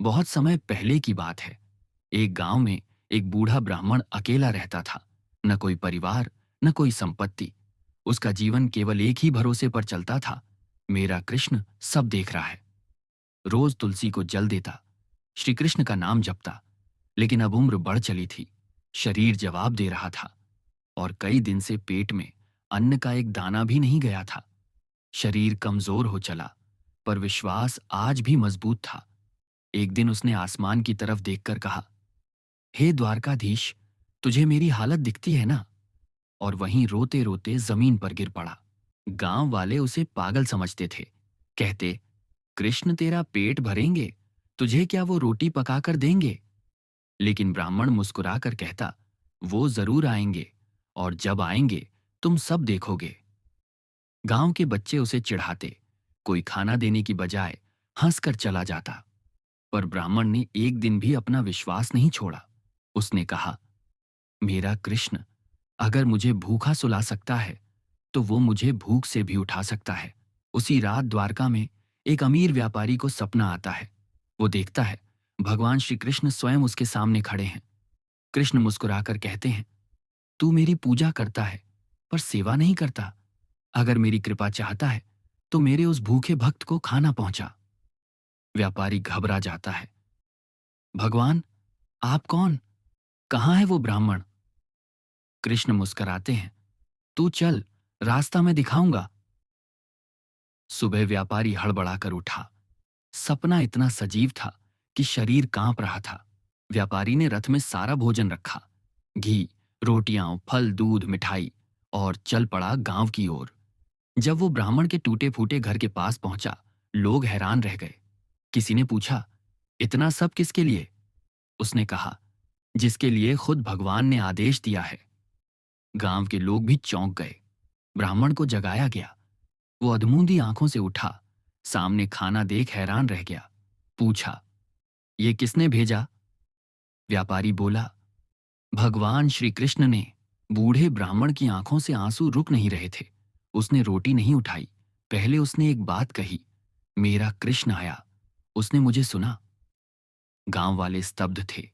बहुत समय पहले की बात है। एक गांव में एक बूढ़ा ब्राह्मण अकेला रहता था। न कोई परिवार, न कोई संपत्ति। उसका जीवन केवल एक ही भरोसे पर चलता था, मेरा कृष्ण सब देख रहा है। रोज तुलसी को जल देता, श्री कृष्ण का नाम जपता। लेकिन अब उम्र बढ़ चली थी, शरीर जवाब दे रहा था और कई दिन से पेट में अन्न का एक दाना भी नहीं गया था। शरीर कमजोर हो चला, पर विश्वास आज भी मजबूत था। एक दिन उसने आसमान की तरफ देखकर कहा, हे द्वारकाधीश, तुझे मेरी हालत दिखती है ना? और वहीं रोते रोते जमीन पर गिर पड़ा। गांव वाले उसे पागल समझते थे। कहते, कृष्ण तेरा पेट भरेंगे, तुझे क्या वो रोटी पकाकर देंगे? लेकिन ब्राह्मण मुस्कुराकर कहता, वो जरूर आएंगे, और जब आएंगे तुम सब देखोगे। गांव के बच्चे उसे चिढ़ाते, कोई खाना देने की बजाय हंसकर चला जाता। पर ब्राह्मण ने एक दिन भी अपना विश्वास नहीं छोड़ा। उसने कहा, मेरा कृष्ण अगर मुझे भूखा सुला सकता है तो वो मुझे भूख से भी उठा सकता है। उसी रात द्वारका में एक अमीर व्यापारी को सपना आता है। वो देखता है भगवान श्री कृष्ण स्वयं उसके सामने खड़े हैं। कृष्ण मुस्कुराकर कहते हैं, तू मेरी पूजा करता है पर सेवा नहीं करता। अगर मेरी कृपा चाहता है तो मेरे उस भूखे भक्त को खाना पहुंचा। व्यापारी घबरा जाता है। भगवान, आप कौन? कहाँ है वो ब्राह्मण? कृष्ण मुस्कुराते हैं, तू चल, रास्ता मैं दिखाऊंगा। सुबह व्यापारी हड़बड़ाकर उठा। सपना इतना सजीव था कि शरीर कांप रहा था। व्यापारी ने रथ में सारा भोजन रखा, घी, रोटियां, फल, दूध, मिठाई, और चल पड़ा गांव की ओर। जब वो ब्राह्मण के टूटे फूटे घर के पास पहुंचा, लोग हैरान रह गए। किसी ने पूछा, इतना सब किसके लिए? उसने कहा, जिसके लिए खुद भगवान ने आदेश दिया है। गांव के लोग भी चौंक गए। ब्राह्मण को जगाया गया। वो अधमूंदी आंखों से उठा, सामने खाना देख हैरान रह गया। पूछा, ये किसने भेजा? व्यापारी बोला, भगवान श्री कृष्ण ने। बूढ़े ब्राह्मण की आंखों से आंसू रुक नहीं रहे थे। उसने रोटी नहीं उठाई। पहले उसने एक बात कही, मेरा कृष्ण आया, उसने मुझे सुना। गांव वाले स्तब्ध थे।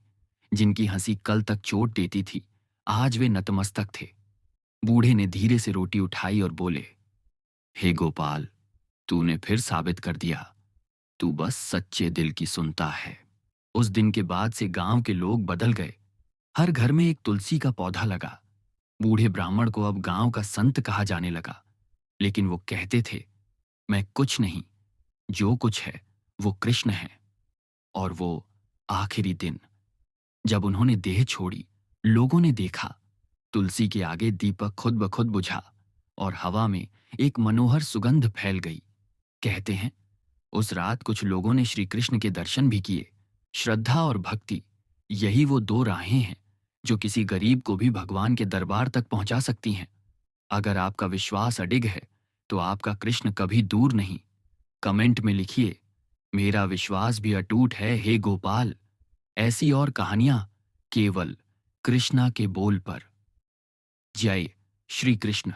जिनकी हंसी कल तक चोट देती थी, आज वे नतमस्तक थे। बूढ़े ने धीरे से रोटी उठाई और बोले, हे गोपाल, तूने फिर साबित कर दिया, तू बस सच्चे दिल की सुनता है। उस दिन के बाद से गांव के लोग बदल गए। हर घर में एक तुलसी का पौधा लगा। बूढ़े ब्राह्मण को अब गांव का संत कहा जाने लगा। लेकिन वो कहते थे, मैं कुछ नहीं, जो कुछ है वो कृष्ण है। और वो आखिरी दिन, जब उन्होंने देह छोड़ी, लोगों ने देखा तुलसी के आगे दीपक खुद ब खुद बुझा और हवा में एक मनोहर सुगंध फैल गई। कहते हैं, उस रात कुछ लोगों ने श्री कृष्ण के दर्शन भी किए। श्रद्धा और भक्ति, यही वो दो राहें हैं जो किसी गरीब को भी भगवान के दरबार तक पहुंचा सकती हैं। अगर आपका विश्वास अडिग है तो आपका कृष्ण कभी दूर नहीं। कमेंट में लिखिए, मेरा विश्वास भी अटूट है हे गोपाल। ऐसी और कहानियां केवल कृष्णा के बोल पर। जय श्री कृष्ण।